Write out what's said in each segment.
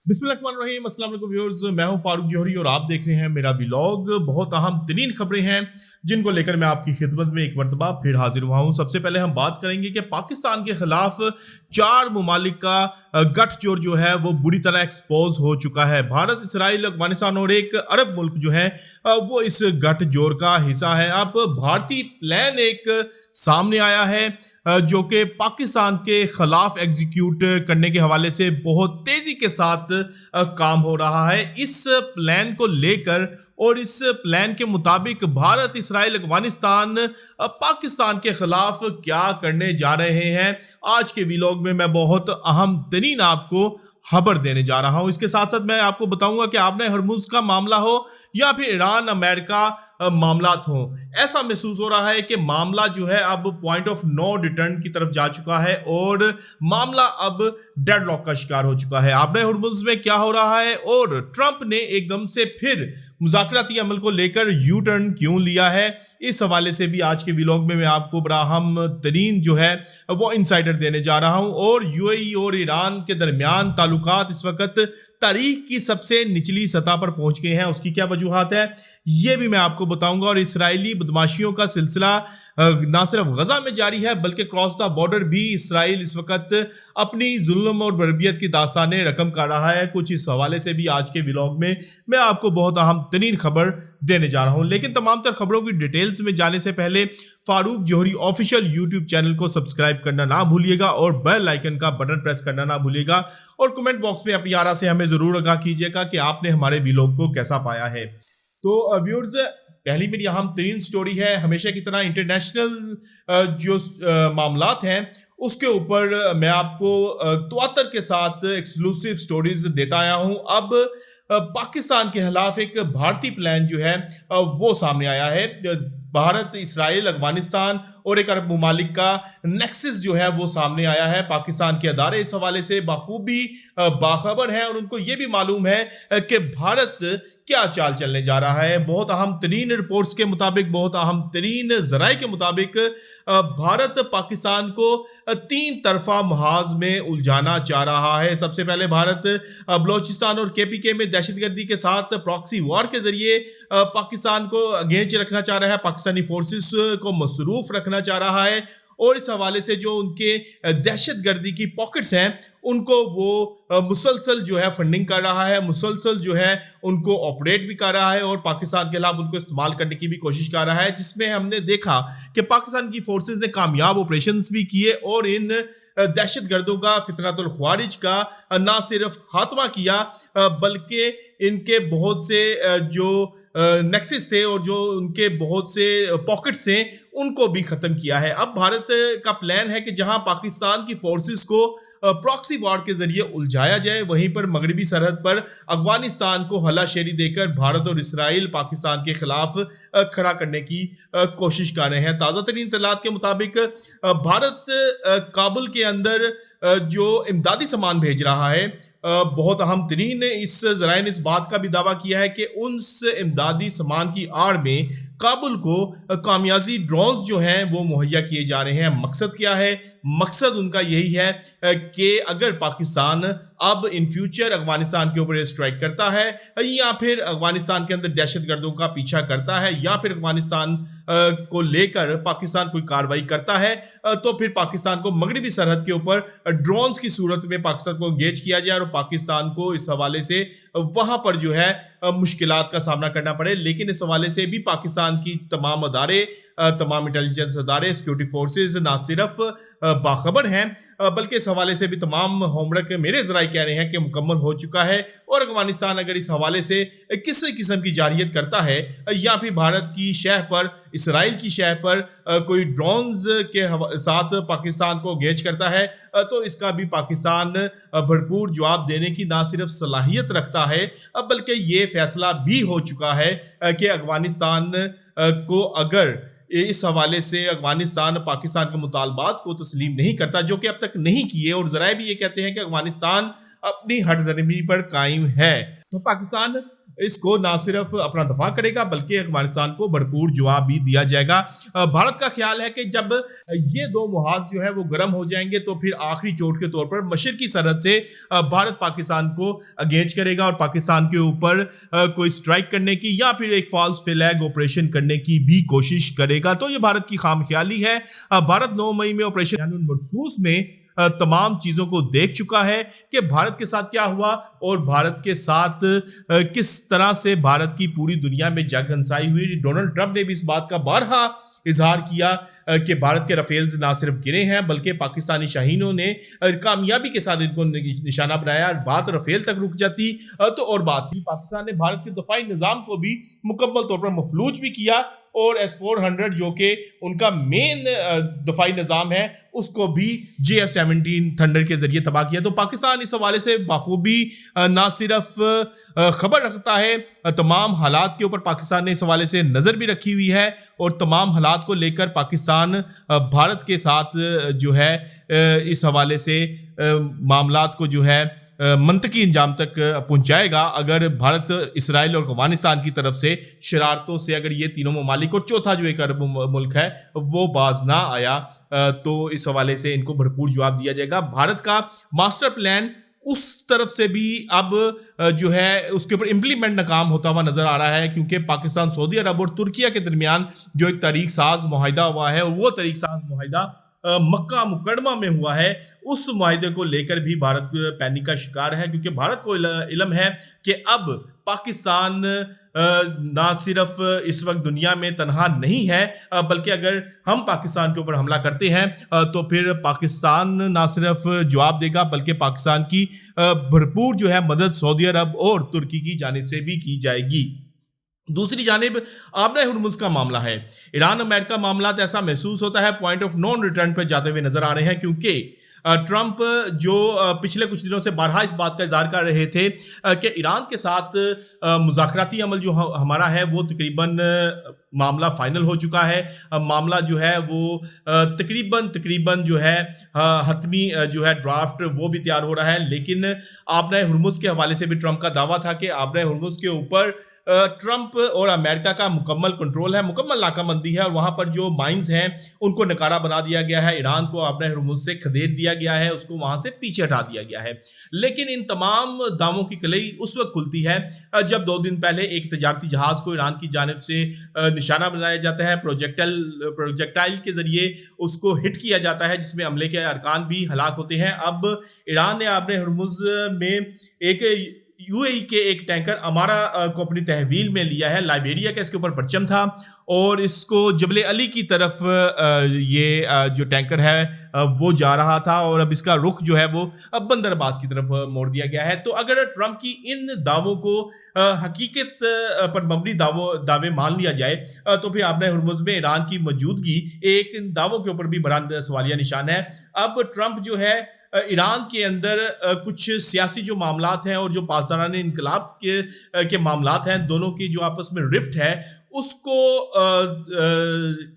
बिस्मिल्लाहिर्रहमानिर्रहीम, अस्सलाम वालेकुम व्यूअर्स। मैं हूं फारूक जौहरी और आप देख रहे हैं मेरा व्लॉग। बहुत अहम तरीन खबरें हैं जिनको लेकर मैं आपकी खिदमत में एक मरतबा फिर हाजिर हुआ हूं। सबसे पहले हम बात करेंगे कि पाकिस्तान के खिलाफ 4 मुमालिक का गठजोड़ जो है वो बुरी तरह एक्सपोज हो चुका है। भारत, इसराइल, अफगानिस्तान और एक अरब मुल्क जो है वो इस गठजोड़ का हिस्सा है। अब भारतीय प्लान एक सामने आया है जो कि पाकिस्तान के खिलाफ एग्जीक्यूट करने के हवाले से बहुत तेजी के साथ काम हो रहा है। इस प्लान को लेकर और इस प्लान के मुताबिक भारत, इसराइल, अफगानिस्तान पाकिस्तान के खिलाफ क्या करने जा रहे हैं, आज के व्लॉग में मैं बहुत अहम तरीन आपको खबर देने जा रहा हूं। इसके साथ साथ मैं आपको बताऊंगा कि आपने हरमुज का मामला हो या फिर ईरान अमेरिका मामलात हो, ऐसा महसूस हो रहा है कि मामला जो है अब पॉइंट ऑफ नो रिटर्न की तरफ जा चुका है और मामला अब डेडलॉक का शिकार हो चुका है। आपने हरमुज में क्या हो रहा है और ट्रंप ने एकदम से फिर मुज़ाकराती अमल को लेकर यू टर्न क्यों लिया है, इस हवाले से भी आज के व्लॉग में मैं आपको बड़ा अहम तरीन जो है वो इंसाइडर देने जा रहा हूं। और यूएई और ईरान के दरमियान ताल्लुकात इस वक्त तारीख की सबसे निचली सतह पर पहुंच गए हैं। उसकी क्या वजूहात है ये भी मैं आपको बताऊंगा। और इसराइली बदमाशियों का सिलसिला ना सिर्फ गजा में जारी है बल्कि क्रॉस द बॉर्डर भी इसराइल इस वक्त अपनी जुल्म और बर्बियत की दास्तानें रकम कर रहा है। कुछ इस हवाले से भी आज के व्लॉग में मैं आपको बहुत अहम तरीन खबर देने जा रहा हूं। लेकिन तमाम तर खबरों की डिटेल्स में जाने से पहले फारूक जौहरी ऑफिशियल यूट्यूब चैनल को सब्सक्राइब करना ना भूलिएगा और बेल आइकन का बटन प्रेस करना ना भूलिएगा। और कमेंट बॉक्स में अपनी आरा से हमें जरूर आगाह कीजिएगा कि आपने हमारे व्लॉग को कैसा पाया है। तो व्यूअर्स, पहली मेरी अहम तरीन स्टोरी है। हमेशा की तरह इंटरनेशनल जो मामलात हैं उसके ऊपर मैं आपको तवातर के साथ एक्सक्लूसिव स्टोरीज देता आया हूं। अब पाकिस्तान के खिलाफ एक भारतीय प्लान जो है वो सामने आया है। भारत, इसराइल, अफगानिस्तान और एक अरब मुमालिक का नेक्सस जो है वो सामने आया है। पाकिस्तान के अदारे इस हवाले से बखूबी बाखबर हैं और उनको ये भी मालूम है कि भारत क्या चाल चलने जा रहा है। बहुत अहम तरीन रिपोर्ट्स के मुताबिक, बहुत अहम तरीन जराए के मुताबिक भारत पाकिस्तान को 3 तरफा महाज में उलझाना चाह रहा है। सबसे पहले भारत बलोचिस्तान और केपीके में दहशतगर्दी के साथ प्रॉक्सी वॉर के जरिए पाकिस्तान को अगेंस्ट रखना चाह रहा है, पाकिस्तानी फोर्सेस को मसरूफ रखना चाह रहा है और इस हवाले से जो उनके दहशतगर्दी की पॉकेट्स हैं उनको वो मुसलसल जो है फंडिंग कर रहा है, मुसलसल जो है उनको ऑपरेट भी कर रहा है और पाकिस्तान के खिलाफ उनको इस्तेमाल करने की भी कोशिश कर रहा है। जिसमें हमने देखा कि पाकिस्तान की फोर्सेस ने कामयाब ऑपरेशंस भी किए और इन दहशतगर्दों का, फितरतुल ख्वारिज का ना सिर्फ खात्मा किया बल्कि इनके बहुत से जो नेक्सस थे और जो उनके बहुत से पॉकेट्स थे उनको भी खत्म किया है। अब भारत का प्लान है कि जहां पाकिस्तान की फोर्सेस को प्रॉक्सी वॉर के जरिए उलझाया जाए, वहीं पर मगरबी सरहद पर अफगानिस्तान को हलाशेरी देकर भारत और इसराइल पाकिस्तान के खिलाफ खड़ा करने की कोशिश कर रहे हैं। ताज़ा तरीन इत्तलात के मुताबिक भारत काबुल के अंदर जो इमदादी सामान भेज रहा है, बहुत अहम तरीन इस जराए ने इस बात का भी दावा किया है कि उस इमदादी सामान की आड़ में काबुल को कामयाबी ड्रोन्स जो हैं वो मुहैया किए जा रहे हैं। मकसद क्या है? मकसद उनका यही है कि अगर पाकिस्तान अब इन फ्यूचर अफगानिस्तान के ऊपर स्ट्राइक करता है या फिर अफगानिस्तान के अंदर दहशतगर्दों का पीछा करता है या फिर अफगानिस्तान को लेकर पाकिस्तान कोई कार्रवाई करता है तो फिर पाकिस्तान को मगरबी सरहद के ऊपर ड्रोन्स की सूरत में पाकिस्तान को एंगेज किया जाए और पाकिस्तान को इस हवाले से वहां पर जो है मुश्किलात का सामना करना पड़े। लेकिन इस हवाले से भी पाकिस्तान की तमाम अदारे, तमाम इंटेलिजेंस अदारे, सिक्योरिटी फोर्सेज ना सिर्फ बाखबर हैं बल्कि इस हवाले से भी तमाम होमवर्क मेरे जराए कह रहे हैं कि मुकम्मल हो चुका है। और अफगानिस्तान अगर इस हवाले से किसी किस्म की जारियत करता है या फिर भारत की शह पर, इसराइल की शह पर कोई ड्रोन्स के साथ पाकिस्तान को एंगेज करता है तो इसका भी पाकिस्तान भरपूर जवाब देने की ना सिर्फ सलाहियत रखता है बल्कि ये फैसला भी हो चुका है कि अफगानिस्तान को अगर इस हवाले से अफगानिस्तान पाकिस्तान के मुतालबात को तस्लीम नहीं करता, जो कि अब तक नहीं किए, और जराए भी ये कहते हैं कि अफगानिस्तान अपनी हटदर्मी पर कायम है, तो पाकिस्तान इसको ना सिर्फ अपना दफा करेगा बल्कि अफगानिस्तान को भरपूर जवाब भी दिया जाएगा। भारत का ख्याल है कि जब ये दो मुहाज जो है वो गर्म हो जाएंगे तो फिर आखिरी चोट के तौर पर मशरकी सरहद से भारत पाकिस्तान को अगेंज करेगा और पाकिस्तान के ऊपर कोई स्ट्राइक करने की या फिर एक फॉल्स फ्लैग ऑपरेशन करने की भी कोशिश करेगा। तो ये भारत की खामख्याली है। भारत 9 मई में ऑपरेशन मरसूस में तमाम चीजों को देख चुका है कि भारत के साथ क्या हुआ और भारत के साथ किस तरह से भारत की पूरी दुनिया में जग हंसाई हुई। डोनाल्ड ट्रंप ने भी इस बात का बारहा इजहार किया कि भारत के राफेल्स ना सिर्फ गिरे हैं बल्कि पाकिस्तानी शाहीनों ने कामयाबी के साथ इनको निशाना बनाया। बात राफेल तक रुक जाती तो और बात थी। पाकिस्तान ने भारत के दफाई निज़ाम को भी मुकम्मल तौर पर मफलूज भी किया और S-400 जो कि उनका मेन दफाई निज़ाम है उसको भी JF-17 थंडर के जरिए तबाह किया। तो पाकिस्तान इस हवाले से बाखूबी ना सिर्फ खबर रखता है, तमाम हालात के ऊपर पाकिस्तान ने इस हवाले से नज़र भी रखी हुई है और तमाम हालात को लेकर पाकिस्तान भारत के साथ जो है इस हवाले से मामलात को जो है मंतकी इंजाम तक पहुंचाएगा अगर भारत, इसराइल और अफगानिस्तान की तरफ से शरारतों से अगर ये तीनों ममालिक और चौथा जो एक अरब मुल्क है वो बाज ना आया तो इस हवाले से इनको भरपूर जवाब दिया जाएगा। भारत का मास्टर प्लान उस तरफ से भी अब जो है उसके ऊपर इम्प्लीमेंट नाकाम होता हुआ नजर आ रहा है क्योंकि पाकिस्तान, सऊदी अरब और तुर्किया के दरमियान जो एक तरीक साज मुआहिदा हुआ है और वो तरीक साज मुआहिदा मक्का मुकरमा में हुआ है, उस मुआहिदे को लेकर भी भारत पैनिक का शिकार है क्योंकि भारत को इल्म है कि अब पाकिस्तान ना सिर्फ इस वक्त दुनिया में तनहा नहीं है बल्कि अगर हम पाकिस्तान के ऊपर हमला करते हैं तो फिर पाकिस्तान ना सिर्फ जवाब देगा बल्कि पाकिस्तान की भरपूर जो है मदद सऊदी अरब और तुर्की की जानिब से भी की जाएगी। दूसरी जानिब आबरा हुर्मुज का मामला है। ईरान अमेरिका मामला ऐसा महसूस होता है पॉइंट ऑफ नॉन रिटर्न पर जाते हुए नजर आ रहे हैं क्योंकि ट्रंप जो पिछले कुछ दिनों से बारहा इस बात का इजहार कर रहे थे कि ईरान के साथ मुज़ाकराती अमल जो हमारा है वो तकरीबन मामला फाइनल हो चुका है। मामला जो है वो तकरीबन जो है हतमी जो है ड्राफ्ट वो भी तैयार हो रहा है। लेकिन आबरा हुर्मुज के हवाले से भी ट्रंप का दावा था कि आबरा हुर्मुज के ऊपर ट्रंप और अमेरिका का मुकम्मल कंट्रोल है, मुकम्मल नाकाबंदी है और वहां पर जो माइंस हैं उनको नकारा बना दिया गया है। ईरान को आबरा हुर्मुज से खदेड़ दिया गया है, उसको वहां से पीछे हटा दिया गया है। लेकिन इन तमाम दावों की कलई उस वक्त खुलती है जब 2 दिन पहले एक तजारती जहाज को ईरान की जानिब से निशाना बनाया जाता है, प्रोजेक्टाइल के जरिए उसको हिट किया जाता है जिसमें अमले के अरकान भी हलाक होते हैं। अब ईरान ने आबरा हुर्मुज में एक यूएई के एक टैंकर अमारा को अपनी तहवील में लिया है। लाइबेरिया का इसके ऊपर परचम था और इसको जबल अली की तरफ ये जो टैंकर है वो जा रहा था और अब इसका रुख जो है वो अब बंदर अब्बास की तरफ मोड़ दिया गया है। तो अगर ट्रंप की इन दावों को हकीकत पर मबनी दावे मान लिया जाए तो फिर आबरा हुर्मुज में ईरान की मौजूदगी एक इन दावों के ऊपर भी बड़ा सवालिया निशान है। अब ट्रंप जो है ईरान के अंदर कुछ सियासी जो मामलात हैं और जो पासदाराने इनकलाब के मामलात हैं, दोनों की जो आपस में रिफ्ट है उसको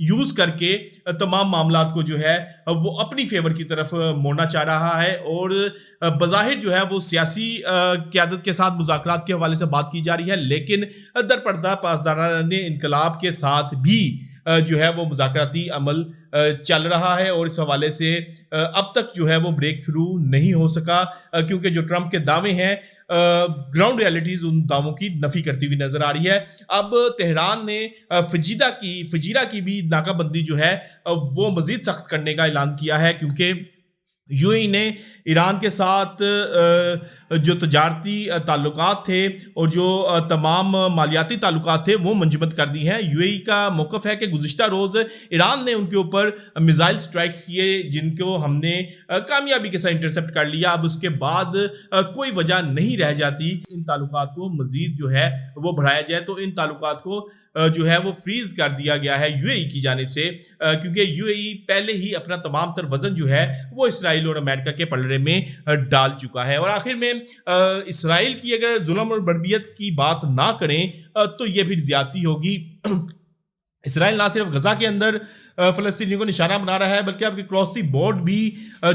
यूज करके तमाम मामलात को जो है वो अपनी फेवर की तरफ मोड़ना चाह रहा है और बज़ाहिर जो है वो सियासी क़यादत के साथ मुज़ाकरात के हवाले से बात की जा रही है, लेकिन दरपर्दा पासदाराने इनकलाब के साथ भी जो है वो मुज़ाकराती अमल चल रहा है और इस हवाले से अब तक जो है वो ब्रेक थ्रू नहीं हो सका क्योंकि जो ट्रंप के दावे हैं ग्राउंड रियलिटीज उन दावों की नफी करती हुई नजर आ रही है। अब तेहरान ने फजीरा की भी नाकाबंदी जो है वो मजीद सख्त करने का ऐलान किया है क्योंकि यूएई ने ईरान के साथ जो तजारती ताल्लुकात थे और जो तमाम मालियाती ताल्लुकात थे वो मंजमद कर दी हैं। यूएई का मौक़िफ़ है कि गुज़िश्ता रोज़ ईरान ने उनके ऊपर मिसाइल स्ट्राइक्स किए जिनको हमने कामयाबी के साथ इंटरसेप्ट कर लिया। अब उसके बाद कोई वजह नहीं रह जाती इन ताल्लुकात को मज़ीद जो है वो बढ़ाया जाए, तो इन ताल्लुकात को जो है वो फ्रीज कर दिया गया है यूएई की जानिब से क्योंकि यूएई पहले ही अपना तमाम तर वजन जो है वो इसराइल और अमेरिका के पलड़े में डाल चुका है। और आखिर में इसराइल की अगर जुल्म और बर्बियत की बात ना करें तो ये फिर ज्यादती होगी। इसराइल ना सिर्फ गजा के अंदर फ़लस्तीनियों को निशाना बना रहा है, बल्कि आपके क्रॉस दी बॉर्ड भी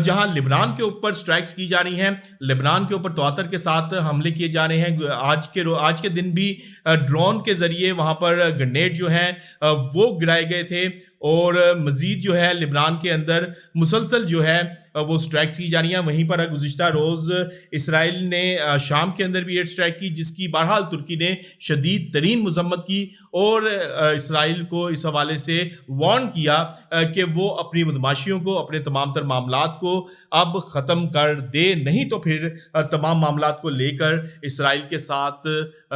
जहां लिबनान के ऊपर स्ट्राइक्स की जा रही हैं, लिबनान के ऊपर तवातर के साथ हमले किए जा रहे हैं। आज के दिन भी ड्रोन के ज़रिए वहां पर ग्रेनेड जो हैं वो गिराए गए थे, और मज़ीद जो है लिबनान के अंदर मुसलसल जो है वो स्ट्राइक्स की जा रही हैं। वहीं पर गुज़िश्ता रोज़ इसराइल ने शाम के अंदर भी एयर स्ट्राइक की, जिसकी बहरहाल तुर्की ने शदीद तरीन मज़म्मत की और इसराइल को इस हवाले से वार्न किया कि वो अपनी बदमाशियों को, अपने तमाम तर मामलात को अब ख़त्म कर दे, नहीं तो फिर तमाम मामलात को लेकर इसराइल के साथ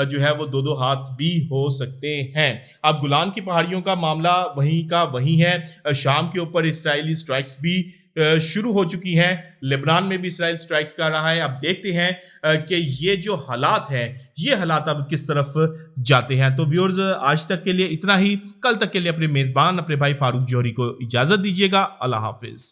जो है वो दो हाथ भी हो सकते हैं। अब गुलान की पहाड़ियों का मामला वहीं का वहीं है। शाम के ऊपर इसराइली स्ट्राइक्स भी शुरू हो चुकी हैं, लेबनान में भी इसराइल स्ट्राइक्स कर रहा है। अब देखते हैं कि ये जो हालात हैं, ये हालात अब किस तरफ जाते हैं। तो व्यूअर्स, आज तक के लिए इतना ही। कल तक के लिए अपने मेज़बान, अपने भाई फारूक जौहरी को इजाज़त दीजिएगा। अल्लाह हाफिज़।